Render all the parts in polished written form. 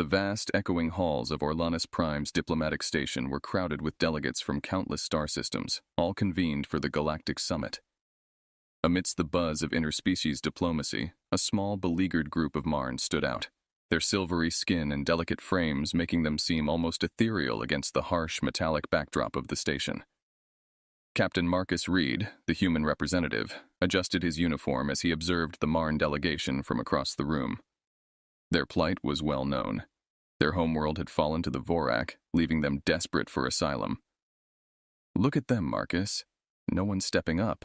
The vast, echoing halls of Orlanus Prime's diplomatic station were crowded with delegates from countless star systems, all convened for the Galactic Summit. Amidst the buzz of interspecies diplomacy, a small, beleaguered group of Marns stood out, their silvery skin and delicate frames making them seem almost ethereal against the harsh, metallic backdrop of the station. Captain Marcus Reed, the human representative, adjusted his uniform as he observed the Marn delegation from across the room. Their plight was well known. Their homeworld had fallen to the Vorak, leaving them desperate for asylum. "Look at them, Marcus. No one's stepping up,"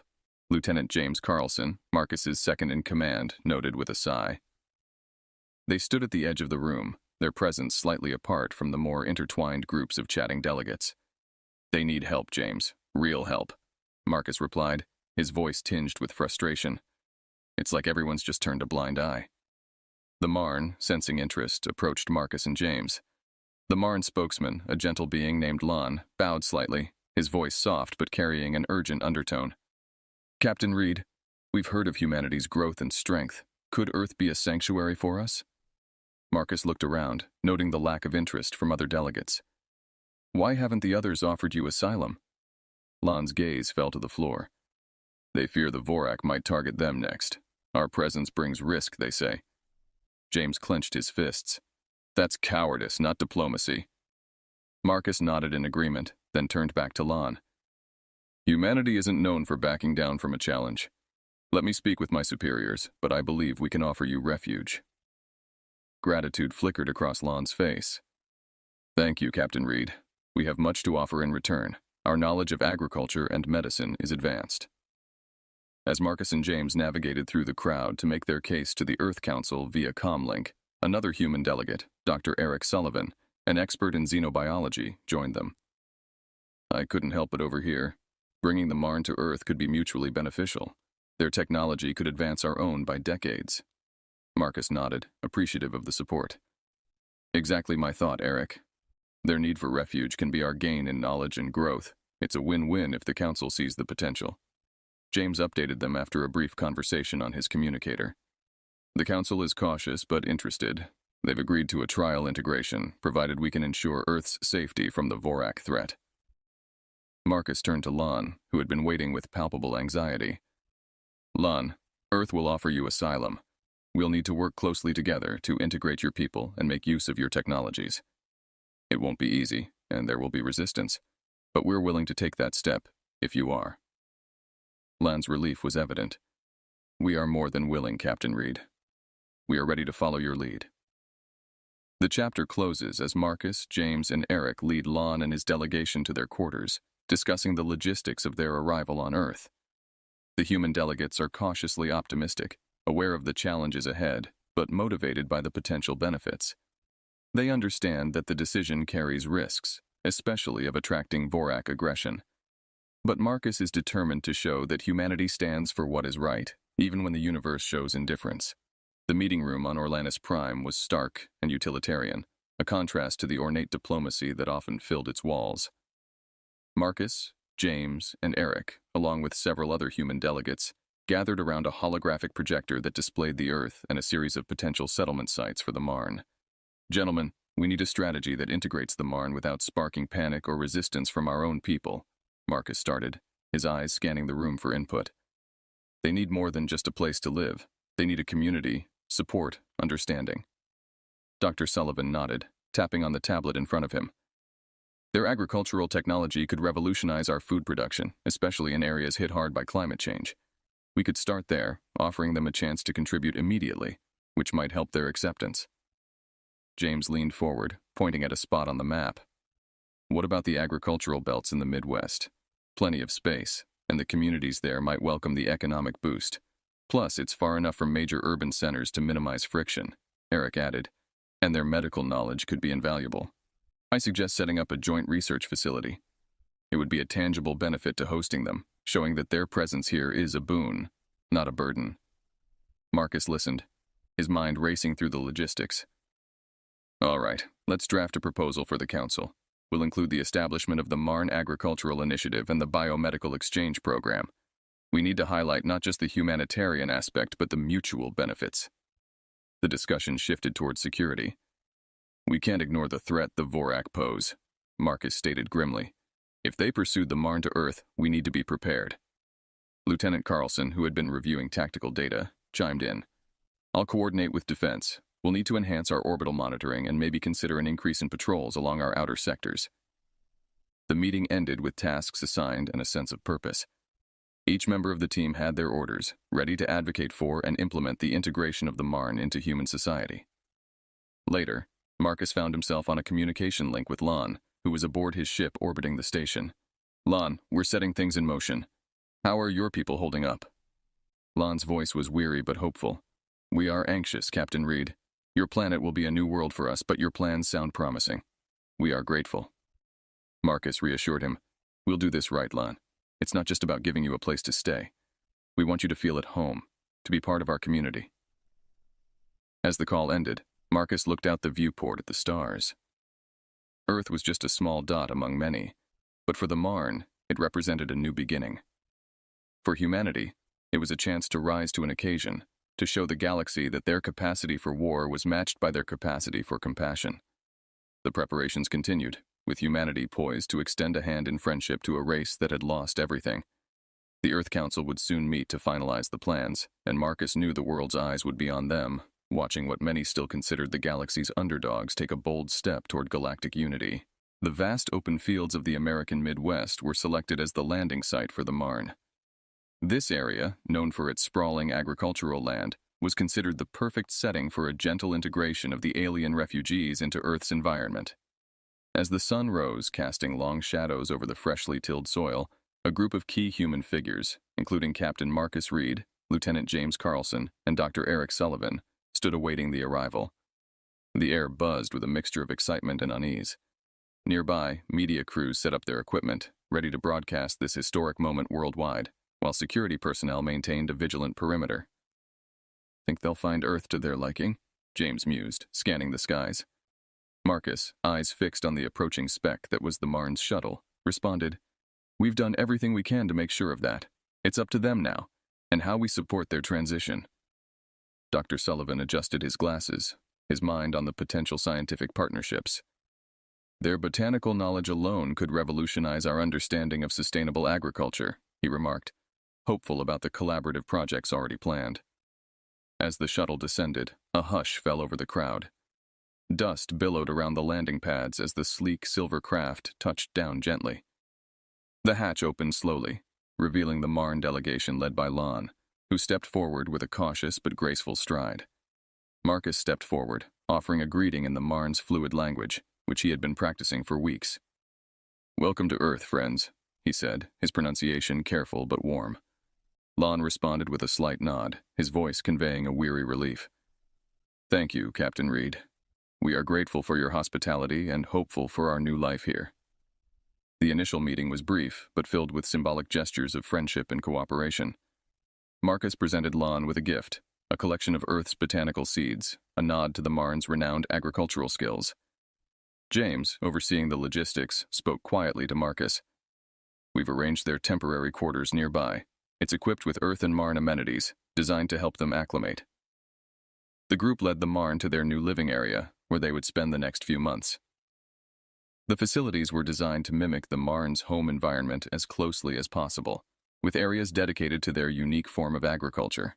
Lieutenant James Carlson, Marcus's second-in-command, noted with a sigh. They stood at the edge of the room, their presence slightly apart from the more intertwined groups of chatting delegates. "They need help, James. Real help," Marcus replied, his voice tinged with frustration. "It's like everyone's just turned a blind eye." The Marn, sensing interest, approached Marcus and James. The Marn spokesman, a gentle being named Lon, bowed slightly, his voice soft but carrying an urgent undertone. "Captain Reed, we've heard of humanity's growth and strength. Could Earth be a sanctuary for us?" Marcus looked around, noting the lack of interest from other delegates. "Why haven't the others offered you asylum?" Lon's gaze fell to the floor. "They fear the Vorak might target them next. Our presence brings risk, they say." James clenched his fists. "That's cowardice, not diplomacy." Marcus nodded in agreement, then turned back to Lon. "Humanity isn't known for backing down from a challenge. Let me speak with my superiors, but I believe we can offer you refuge." Gratitude flickered across Lon's face. "Thank you, Captain Reed. We have much to offer in return. Our knowledge of agriculture and medicine is advanced." As Marcus and James navigated through the crowd to make their case to the Earth Council via comlink, another human delegate, Dr. Eric Sullivan, an expert in xenobiology, joined them. "I couldn't help but overhear. Bringing the Marn to Earth could be mutually beneficial. Their technology could advance our own by decades." Marcus nodded, appreciative of the support. "Exactly my thought, Eric. Their need for refuge can be our gain in knowledge and growth. It's a win-win if the Council sees the potential." James updated them after a brief conversation on his communicator. "The Council is cautious but interested. They've agreed to a trial integration, provided we can ensure Earth's safety from the Vorak threat." Marcus turned to Lon, who had been waiting with palpable anxiety. "Lon, Earth will offer you asylum. We'll need to work closely together to integrate your people and make use of your technologies. It won't be easy, and there will be resistance, but we're willing to take that step, if you are." Lon's relief was evident. "We are more than willing, Captain Reed. We are ready to follow your lead." The chapter closes as Marcus, James, and Eric lead Lon and his delegation to their quarters, discussing the logistics of their arrival on Earth. The human delegates are cautiously optimistic, aware of the challenges ahead, but motivated by the potential benefits. They understand that the decision carries risks, especially of attracting Vorak aggression. But Marcus is determined to show that humanity stands for what is right, even when the universe shows indifference. The meeting room on Orlanus Prime was stark and utilitarian, a contrast to the ornate diplomacy that often filled its walls. Marcus, James, and Eric, along with several other human delegates, gathered around a holographic projector that displayed the Earth and a series of potential settlement sites for the Marn. "Gentlemen, we need a strategy that integrates the Marn without sparking panic or resistance from our own people," Marcus started, his eyes scanning the room for input. "They need more than just a place to live. They need a community, support, understanding." Dr. Sullivan nodded, tapping on the tablet in front of him. "Their agricultural technology could revolutionize our food production, especially in areas hit hard by climate change. We could start there, offering them a chance to contribute immediately, which might help their acceptance." James leaned forward, pointing at a spot on the map. "What about the agricultural belts in the Midwest? Plenty of space, and the communities there might welcome the economic boost. Plus, it's far enough from major urban centers to minimize friction," Eric added, "and their medical knowledge could be invaluable. I suggest setting up a joint research facility. It would be a tangible benefit to hosting them, showing that their presence here is a boon, not a burden." Marcus listened, his mind racing through the logistics. "All right, let's draft a proposal for the Council. We'll include the establishment of the Marn Agricultural Initiative and the Biomedical Exchange Program. We need to highlight not just the humanitarian aspect, but the mutual benefits." The discussion shifted towards security. We can't ignore the threat the Vorak pose, Marcus stated grimly. If they pursued the Marn to Earth, we need to be prepared. Lieutenant Carlson, who had been reviewing tactical data, chimed in. I'll coordinate with defense. We'll need to enhance our orbital monitoring and maybe consider an increase in patrols along our outer sectors. The meeting ended with tasks assigned and a sense of purpose. Each member of the team had their orders, ready to advocate for and implement the integration of the Marn into human society. Later, Marcus found himself on a communication link with Lon, who was aboard his ship orbiting the station. Lon, we're setting things in motion. How are your people holding up? Lon's voice was weary but hopeful. We are anxious, Captain Reed. Your planet will be a new world for us, but your plans sound promising. We are grateful. Marcus reassured him. We'll do this right, Lon. It's not just about giving you a place to stay. We want you to feel at home, to be part of our community. As the call ended, Marcus looked out the viewport at the stars. Earth was just a small dot among many, but for the Marn, it represented a new beginning. For humanity, it was a chance to rise to an occasion, to show the galaxy that their capacity for war was matched by their capacity for compassion. The preparations continued, with humanity poised to extend a hand in friendship to a race that had lost everything. The Earth Council would soon meet to finalize the plans, and Marcus knew the world's eyes would be on them, watching what many still considered the galaxy's underdogs take a bold step toward galactic unity. The vast open fields of the American Midwest were selected as the landing site for the Marn. This area, known for its sprawling agricultural land, was considered the perfect setting for a gentle integration of the alien refugees into Earth's environment. As the sun rose, casting long shadows over the freshly tilled soil, a group of key human figures, including Captain Marcus Reed, Lieutenant James Carlson, and Dr. Eric Sullivan, stood awaiting the arrival. The air buzzed with a mixture of excitement and unease. Nearby, media crews set up their equipment, ready to broadcast this historic moment worldwide, while security personnel maintained a vigilant perimeter. Think they'll find Earth to their liking? James mused, scanning the skies. Marcus, eyes fixed on the approaching speck that was the Marn's shuttle, responded, We've done everything we can to make sure of that. It's up to them now, and how we support their transition. Dr. Sullivan adjusted his glasses, his mind on the potential scientific partnerships. Their botanical knowledge alone could revolutionize our understanding of sustainable agriculture, he remarked, hopeful about the collaborative projects already planned. As the shuttle descended, a hush fell over the crowd. Dust billowed around the landing pads as the sleek silver craft touched down gently. The hatch opened slowly, revealing the Marn delegation led by Lon, who stepped forward with a cautious but graceful stride. Marcus stepped forward, offering a greeting in the Marn's fluid language, which he had been practicing for weeks. Welcome to Earth, friends, he said, his pronunciation careful but warm. Lon responded with a slight nod, his voice conveying a weary relief. Thank you, Captain Reed. We are grateful for your hospitality and hopeful for our new life here. The initial meeting was brief, but filled with symbolic gestures of friendship and cooperation. Marcus presented Lon with a gift, a collection of Earth's botanical seeds, a nod to the Marn's renowned agricultural skills. James, overseeing the logistics, spoke quietly to Marcus. We've arranged their temporary quarters nearby. It's equipped with Earth and Marn amenities, designed to help them acclimate. The group led the Marn to their new living area, where they would spend the next few months. The facilities were designed to mimic the Marn's home environment as closely as possible, with areas dedicated to their unique form of agriculture.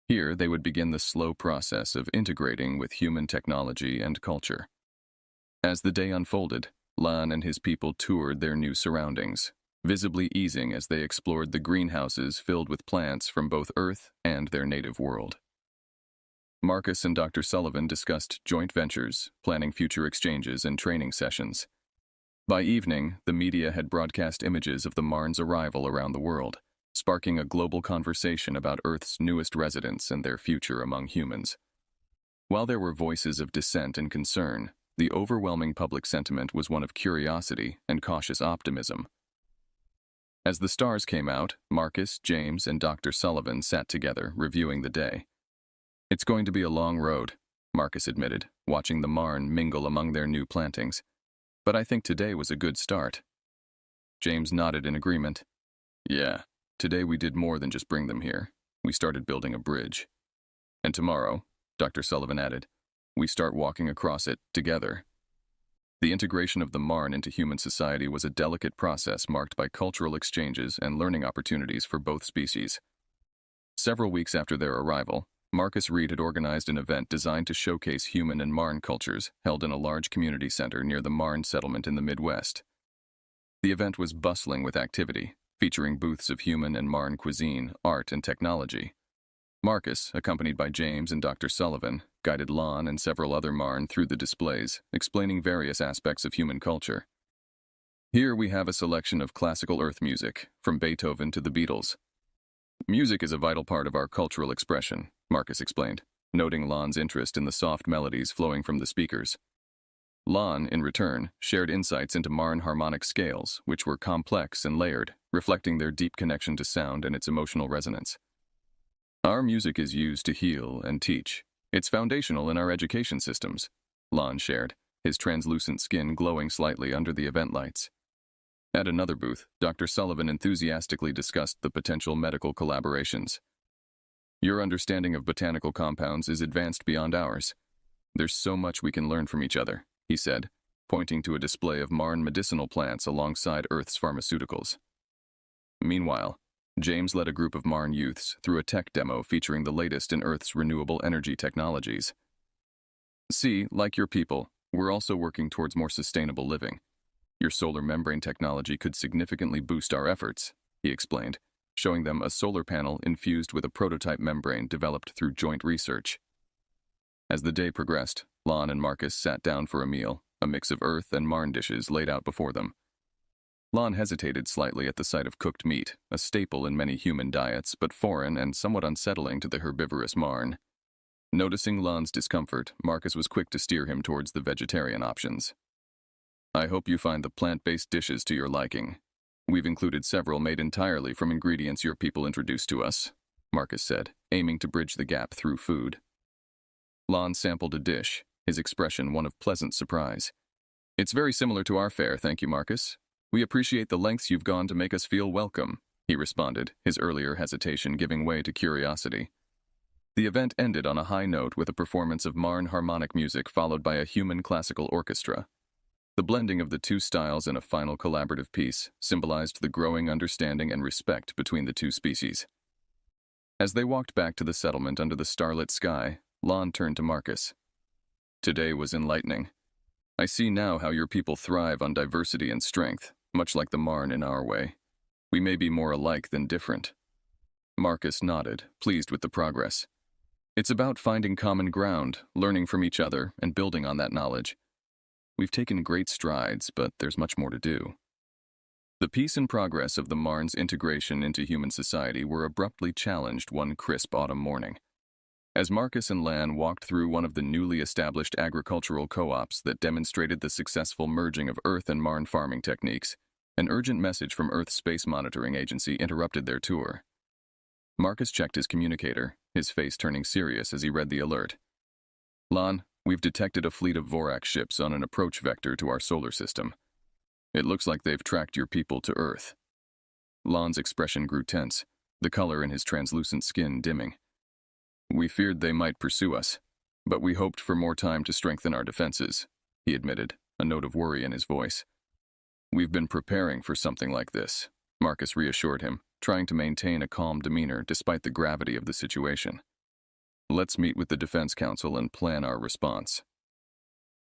Here, they would begin the slow process of integrating with human technology and culture. As the day unfolded, Lon and his people toured their new surroundings, visibly easing as they explored the greenhouses filled with plants from both Earth and their native world. Marcus and Dr. Sullivan discussed joint ventures, planning future exchanges and training sessions. By evening, the media had broadcast images of the Marn's arrival around the world, sparking a global conversation about Earth's newest residents and their future among humans. While there were voices of dissent and concern, the overwhelming public sentiment was one of curiosity and cautious optimism. As the stars came out, Marcus, James, and Dr. Sullivan sat together, reviewing the day. It's going to be a long road, Marcus admitted, watching the Marn mingle among their new plantings. But I think today was a good start. James nodded in agreement. Yeah, today we did more than just bring them here. We started building a bridge. And tomorrow, Dr. Sullivan added, we start walking across it together. The integration of the Marn into human society was a delicate process marked by cultural exchanges and learning opportunities for both species. Several weeks after their arrival, Marcus Reed had organized an event designed to showcase human and Marn cultures held in a large community center near the Marn settlement in the Midwest. The event was bustling with activity, featuring booths of human and Marn cuisine, art, and technology. Marcus, accompanied by James and Dr. Sullivan, guided Lon and several other Marn through the displays, explaining various aspects of human culture. Here we have a selection of classical earth music, from Beethoven to the Beatles. Music is a vital part of our cultural expression, Marcus explained, noting Lon's interest in the soft melodies flowing from the speakers. Lon, in return, shared insights into Marn harmonic scales, which were complex and layered, reflecting their deep connection to sound and its emotional resonance. Our music is used to heal and teach. It's foundational in our education systems, Lon shared, his translucent skin glowing slightly under the event lights. At another booth, Dr. Sullivan enthusiastically discussed the potential medical collaborations. Your understanding of botanical compounds is advanced beyond ours. There's so much we can learn from each other, he said, pointing to a display of Marn medicinal plants alongside Earth's pharmaceuticals. Meanwhile, James led a group of Marn youths through a tech demo featuring the latest in Earth's renewable energy technologies. See, like your people, we're also working towards more sustainable living. Your solar membrane technology could significantly boost our efforts, he explained, showing them a solar panel infused with a prototype membrane developed through joint research. As the day progressed, Lon and Marcus sat down for a meal, a mix of Earth and Marn dishes laid out before them. Lon hesitated slightly at the sight of cooked meat, a staple in many human diets, but foreign and somewhat unsettling to the herbivorous Marn. Noticing Lon's discomfort, Marcus was quick to steer him towards the vegetarian options. I hope you find the plant-based dishes to your liking. We've included several made entirely from ingredients your people introduced to us, Marcus said, aiming to bridge the gap through food. Lon sampled a dish, his expression one of pleasant surprise. It's very similar to our fare, thank you, Marcus. We appreciate the lengths you've gone to make us feel welcome, he responded, his earlier hesitation giving way to curiosity. The event ended on a high note with a performance of Marn harmonic music followed by a human classical orchestra. The blending of the two styles in a final collaborative piece symbolized the growing understanding and respect between the two species. As they walked back to the settlement under the starlit sky, Lon turned to Marcus. Today was enlightening. I see now how your people thrive on diversity and strength, much like the Marn in our way. We may be more alike than different. Marcus nodded, pleased with the progress. It's about finding common ground, learning from each other, and building on that knowledge. We've taken great strides, but there's much more to do. The peace and progress of the Marn's integration into human society were abruptly challenged one crisp autumn morning. As Marcus and Lan walked through one of the newly established agricultural co-ops that demonstrated the successful merging of Earth and Marn farming techniques, an urgent message from Earth's Space Monitoring Agency interrupted their tour. Marcus checked his communicator, his face turning serious as he read the alert. Lan, we've detected a fleet of Vorak ships on an approach vector to our solar system. It looks like they've tracked your people to Earth. Lan's expression grew tense, the color in his translucent skin dimming. We feared they might pursue us, but we hoped for more time to strengthen our defenses, he admitted, a note of worry in his voice. We've been preparing for something like this, Marcus reassured him, trying to maintain a calm demeanor despite the gravity of the situation. Let's meet with the Defense Council and plan our response.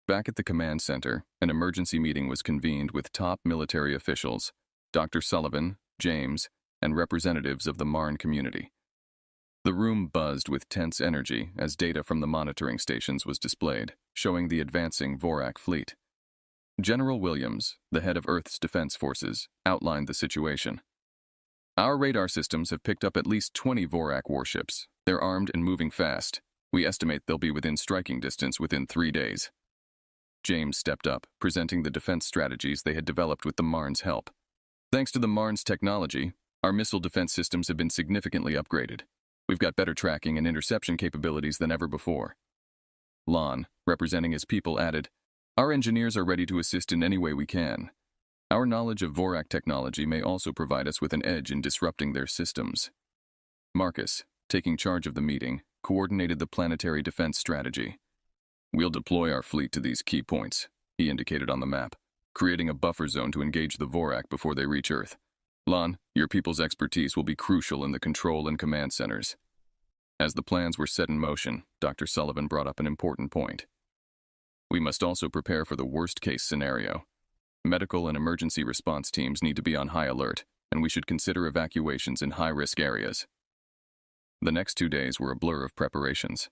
Back at the command center, an emergency meeting was convened with top military officials, Dr. Sullivan, James, and representatives of the Marn community. The room buzzed with tense energy as data from the monitoring stations was displayed, showing the advancing Vorak fleet. General Williams, the head of Earth's defense forces, outlined the situation. Our radar systems have picked up at least 20 Vorak warships. They're armed and moving fast. We estimate they'll be within striking distance within 3 days. James stepped up, presenting the defense strategies they had developed with the Marn's help. Thanks to the Marn's technology, our missile defense systems have been significantly upgraded. We've got better tracking and interception capabilities than ever before. Lon, representing his people, added, Our engineers are ready to assist in any way we can. Our knowledge of Vorak technology may also provide us with an edge in disrupting their systems. Marcus, taking charge of the meeting, coordinated the planetary defense strategy. We'll deploy our fleet to these key points, he indicated on the map, creating a buffer zone to engage the Vorak before they reach Earth. Lon, your people's expertise will be crucial in the control and command centers. As the plans were set in motion, Dr. Sullivan brought up an important point. We must also prepare for the worst-case scenario. Medical and emergency response teams need to be on high alert, and we should consider evacuations in high-risk areas. The next 2 days were a blur of preparations.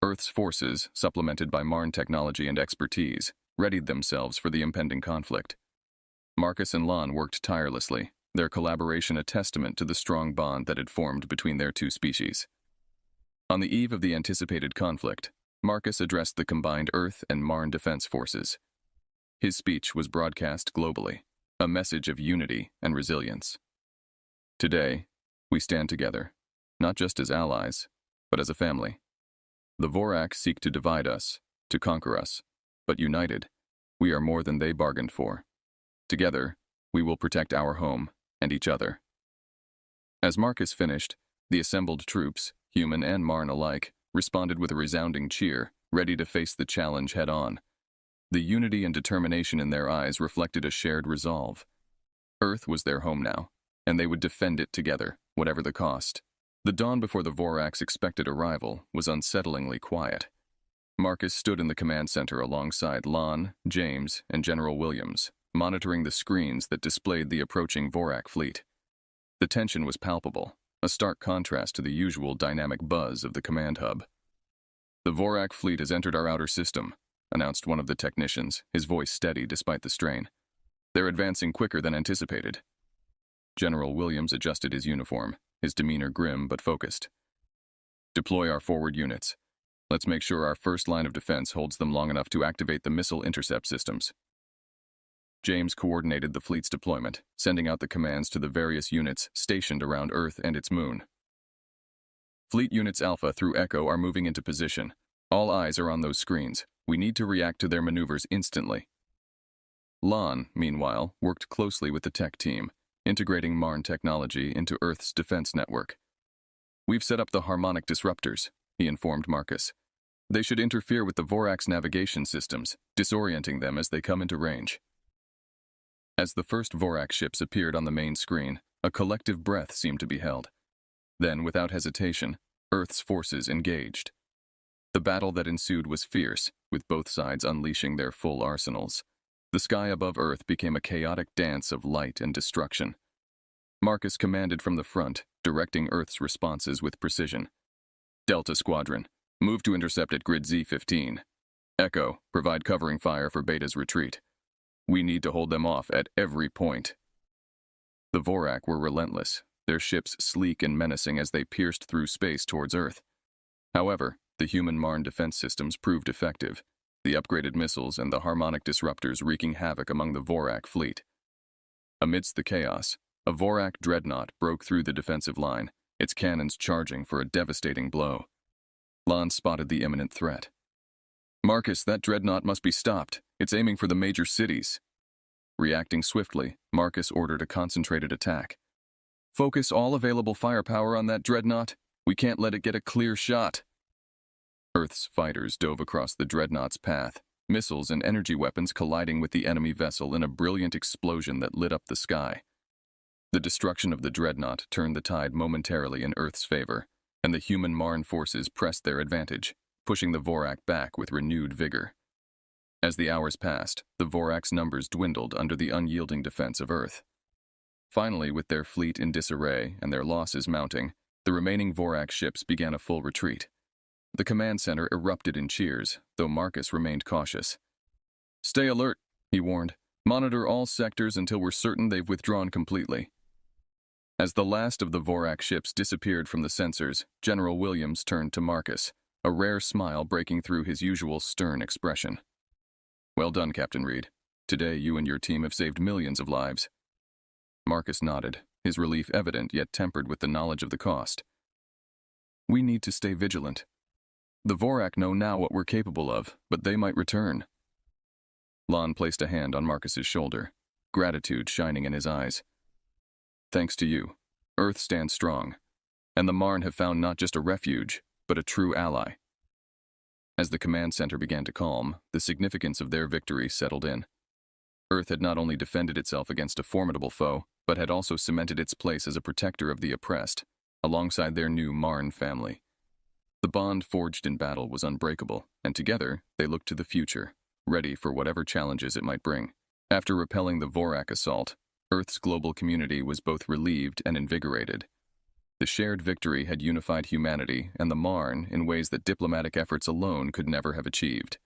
Earth's forces, supplemented by Marn technology and expertise, readied themselves for the impending conflict. Marcus and Lon worked tirelessly, their collaboration a testament to the strong bond that had formed between their two species. On the eve of the anticipated conflict, Marcus addressed the combined Earth and Marn defense forces. His speech was broadcast globally, a message of unity and resilience. Today, we stand together, not just as allies, but as a family. The Vorak seek to divide us, to conquer us, but united, we are more than they bargained for. Together, we will protect our home and each other. As Marcus finished, the assembled troops, human and Marn alike, responded with a resounding cheer, ready to face the challenge head-on. The unity and determination in their eyes reflected a shared resolve. Earth was their home now, and they would defend it together, whatever the cost. The dawn before the Vorak's expected arrival was unsettlingly quiet. Marcus stood in the command center alongside Lon, James, and General Williams, monitoring the screens that displayed the approaching Vorak fleet. The tension was palpable, a stark contrast to the usual dynamic buzz of the command hub. "The Vorak fleet has entered our outer system," announced one of the technicians, his voice steady despite the strain. "They're advancing quicker than anticipated." General Williams adjusted his uniform, his demeanor grim but focused. "Deploy our forward units. Let's make sure our first line of defense holds them long enough to activate the missile intercept systems." James coordinated the fleet's deployment, sending out the commands to the various units stationed around Earth and its moon. "Fleet Units Alpha through Echo are moving into position. All eyes are on those screens. We need to react to their maneuvers instantly." Lon, meanwhile, worked closely with the tech team, integrating Marn technology into Earth's defense network. "We've set up the harmonic disruptors," he informed Marcus. "They should interfere with the Vorak's navigation systems, disorienting them as they come into range." As the first Vorak ships appeared on the main screen, a collective breath seemed to be held. Then, without hesitation, Earth's forces engaged. The battle that ensued was fierce, with both sides unleashing their full arsenals. The sky above Earth became a chaotic dance of light and destruction. Marcus commanded from the front, directing Earth's responses with precision. "Delta Squadron, move to intercept at grid Z15. Echo, provide covering fire for Beta's retreat. We need to hold them off at every point." The Vorak were relentless, their ships sleek and menacing as they pierced through space towards Earth. However, the human Marn defense systems proved effective, the upgraded missiles and the harmonic disruptors wreaking havoc among the Vorak fleet. Amidst the chaos, a Vorak dreadnought broke through the defensive line, its cannons charging for a devastating blow. Lon spotted the imminent threat. "Marcus, that dreadnought must be stopped. It's aiming for the major cities." Reacting swiftly, Marcus ordered a concentrated attack. "Focus all available firepower on that dreadnought. We can't let it get a clear shot." Earth's fighters dove across the dreadnought's path, missiles and energy weapons colliding with the enemy vessel in a brilliant explosion that lit up the sky. The destruction of the dreadnought turned the tide momentarily in Earth's favor, and the human Marn forces pressed their advantage, pushing the Vorak back with renewed vigor. As the hours passed, the Vorak's numbers dwindled under the unyielding defense of Earth. Finally, with their fleet in disarray and their losses mounting, the remaining Vorak ships began a full retreat. The command center erupted in cheers, though Marcus remained cautious. "Stay alert," he warned. "Monitor all sectors until we're certain they've withdrawn completely." As the last of the Vorak ships disappeared from the sensors, General Williams turned to Marcus, a rare smile breaking through his usual stern expression. "Well done, Captain Reed. Today you and your team have saved millions of lives." Marcus nodded, his relief evident yet tempered with the knowledge of the cost. "We need to stay vigilant. The Vorak know now what we're capable of, but they might return." Lon placed a hand on Marcus's shoulder, gratitude shining in his eyes. "Thanks to you, Earth stands strong, and the Marn have found not just a refuge, but a true ally." As the command center began to calm, the significance of their victory settled in. Earth had not only defended itself against a formidable foe, but had also cemented its place as a protector of the oppressed, alongside their new Marn family. The bond forged in battle was unbreakable, and together they looked to the future, ready for whatever challenges it might bring. After repelling the Vorak assault, Earth's global community was both relieved and invigorated. The shared victory had unified humanity and the Marn in ways that diplomatic efforts alone could never have achieved.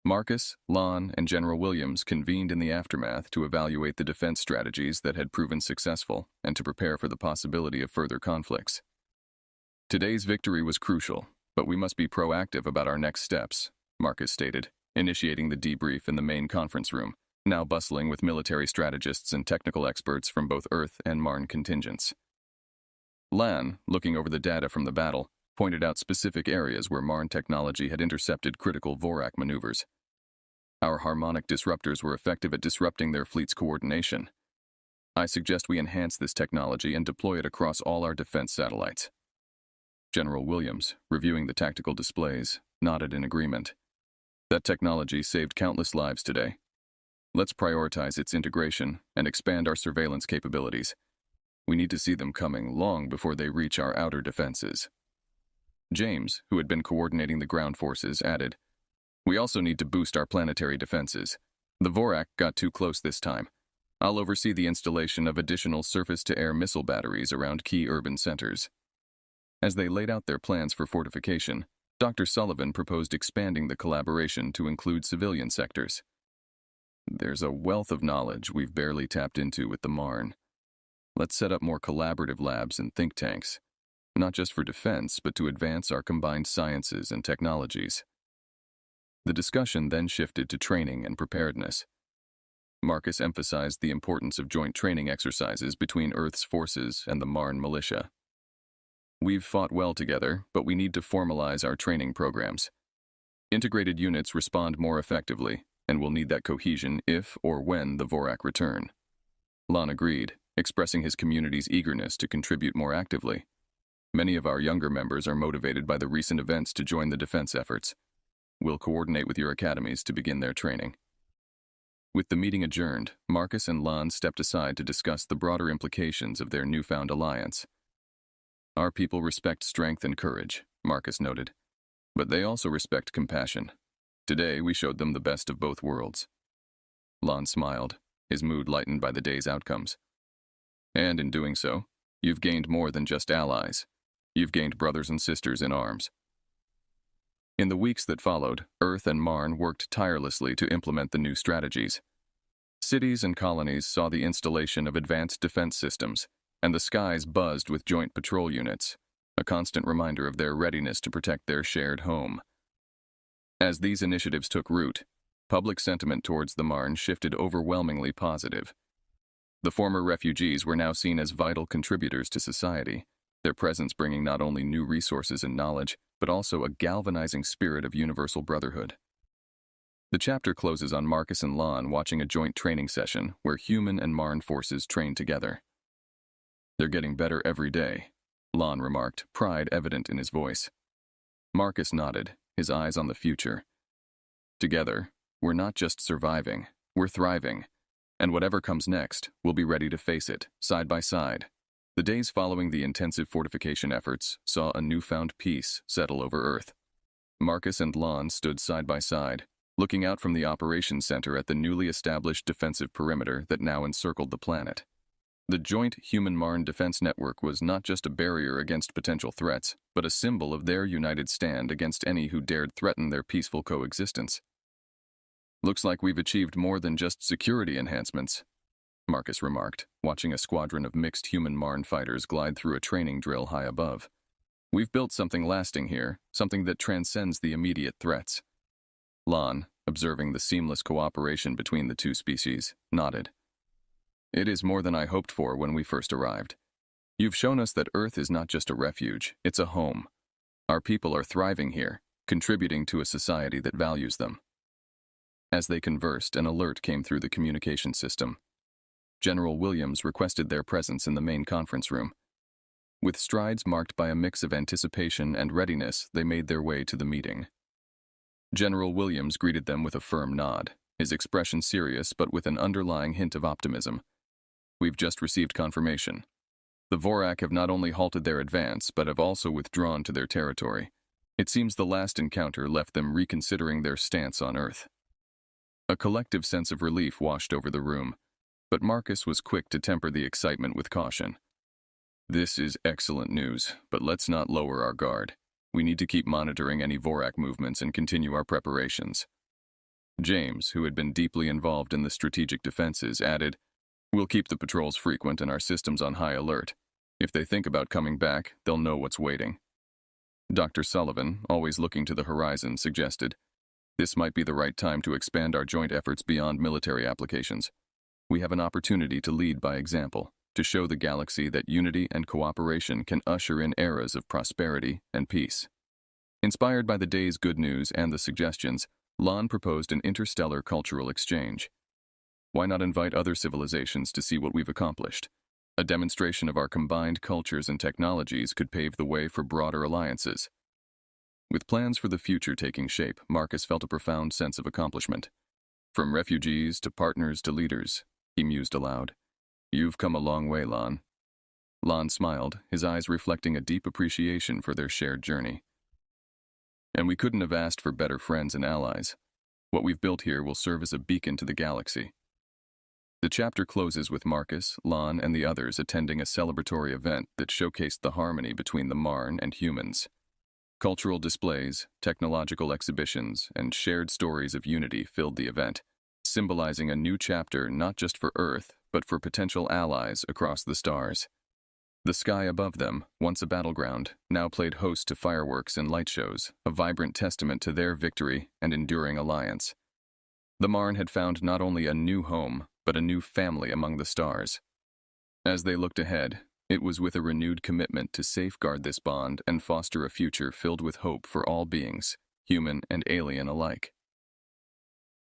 Marcus, Lon, and General Williams convened in the aftermath to evaluate the defense strategies that had proven successful and to prepare for the possibility of further conflicts. Today's victory was crucial, but we must be proactive about our next steps, Marcus stated, initiating the debrief in the main conference room, now bustling with military strategists and technical experts from both Earth and Marn contingents. Lan, looking over the data from the battle, pointed out specific areas where Marn technology had intercepted critical Vorak maneuvers. Our harmonic disruptors were effective at disrupting their fleet's coordination. I suggest we enhance this technology and deploy it across all our defense satellites. General Williams, reviewing the tactical displays, nodded in agreement. That technology saved countless lives today. Let's prioritize its integration and expand our surveillance capabilities. We need to see them coming long before they reach our outer defenses. James, who had been coordinating the ground forces, added, "We also need to boost our planetary defenses. The Vorak got too close this time. I'll oversee the installation of additional surface-to-air missile batteries around key urban centers." As they laid out their plans for fortification, Dr. Sullivan proposed expanding the collaboration to include civilian sectors. "There's a wealth of knowledge we've barely tapped into with the Marn. Let's set up more collaborative labs and think tanks, not just for defense, but to advance our combined sciences and technologies." The discussion then shifted to training and preparedness. Marcus emphasized the importance of joint training exercises between Earth's forces and the Marn militia. "We've fought well together, but we need to formalize our training programs. Integrated units respond more effectively, and we'll need that cohesion if or when the Vorak return." Lon agreed, expressing his community's eagerness to contribute more actively. "Many of our younger members are motivated by the recent events to join the defense efforts. We'll coordinate with your academies to begin their training." With the meeting adjourned, Marcus and Lon stepped aside to discuss the broader implications of their newfound alliance. "Our people respect strength and courage," Marcus noted, "but they also respect compassion. Today we showed them the best of both worlds." Lon smiled, his mood lightened by the day's outcomes. "And in doing so, you've gained more than just allies. You've gained brothers and sisters in arms." In the weeks that followed, Earth and Marn worked tirelessly to implement the new strategies. Cities and colonies saw the installation of advanced defense systems, and the skies buzzed with joint patrol units, a constant reminder of their readiness to protect their shared home. As these initiatives took root, public sentiment towards the Marn shifted overwhelmingly positive. The former refugees were now seen as vital contributors to society, their presence bringing not only new resources and knowledge, but also a galvanizing spirit of universal brotherhood. The chapter closes on Marcus and Lon watching a joint training session where human and Marn forces train together. "They're getting better every day," Lon remarked, pride evident in his voice. Marcus nodded, his eyes on the future. "Together, we're not just surviving, we're thriving. And whatever comes next, we'll be ready to face it, side by side." The days following the intensive fortification efforts saw a newfound peace settle over Earth. Marcus and Lon stood side by side, looking out from the operations center at the newly established defensive perimeter that now encircled the planet. The joint human-Marn defense network was not just a barrier against potential threats, but a symbol of their united stand against any who dared threaten their peaceful coexistence. "Looks like we've achieved more than just security enhancements," Marcus remarked, watching a squadron of mixed human-Marn fighters glide through a training drill high above. "We've built something lasting here, something that transcends the immediate threats." Lon, observing the seamless cooperation between the two species, nodded. "It is more than I hoped for when we first arrived. You've shown us that Earth is not just a refuge, it's a home. Our people are thriving here, contributing to a society that values them." As they conversed, an alert came through the communication system. General Williams requested their presence in the main conference room. With strides marked by a mix of anticipation and readiness, they made their way to the meeting. General Williams greeted them with a firm nod, his expression serious but with an underlying hint of optimism. We've just received confirmation. The Vorak have not only halted their advance, but have also withdrawn to their territory. It seems the last encounter left them reconsidering their stance on Earth. A collective sense of relief washed over the room, but Marcus was quick to temper the excitement with caution. This is excellent news, but let's not lower our guard. We need to keep monitoring any Vorak movements and continue our preparations. James, who had been deeply involved in the strategic defenses, added, "We'll keep the patrols frequent and our systems on high alert. If they think about coming back, they'll know what's waiting." Dr. Sullivan, always looking to the horizon, suggested, "This might be the right time to expand our joint efforts beyond military applications. We have an opportunity to lead by example, to show the galaxy that unity and cooperation can usher in eras of prosperity and peace." Inspired by the day's good news and the suggestions, Lon proposed an interstellar cultural exchange. Why not invite other civilizations to see what we've accomplished? A demonstration of our combined cultures and technologies could pave the way for broader alliances. With plans for the future taking shape, Marcus felt a profound sense of accomplishment. From refugees to partners to leaders, he mused aloud. "You've come a long way, Lon." Lon smiled, his eyes reflecting a deep appreciation for their shared journey. "And we couldn't have asked for better friends and allies. What we've built here will serve as a beacon to the galaxy." The chapter closes with Marcus, Lon, and the others attending a celebratory event that showcased the harmony between the Marn and humans. Cultural displays, technological exhibitions, and shared stories of unity filled the event, symbolizing a new chapter not just for Earth, but for potential allies across the stars. The sky above them, once a battleground, now played host to fireworks and light shows, a vibrant testament to their victory and enduring alliance. The Marn had found not only a new home, but a new family among the stars. As they looked ahead, it was with a renewed commitment to safeguard this bond and foster a future filled with hope for all beings, human and alien alike.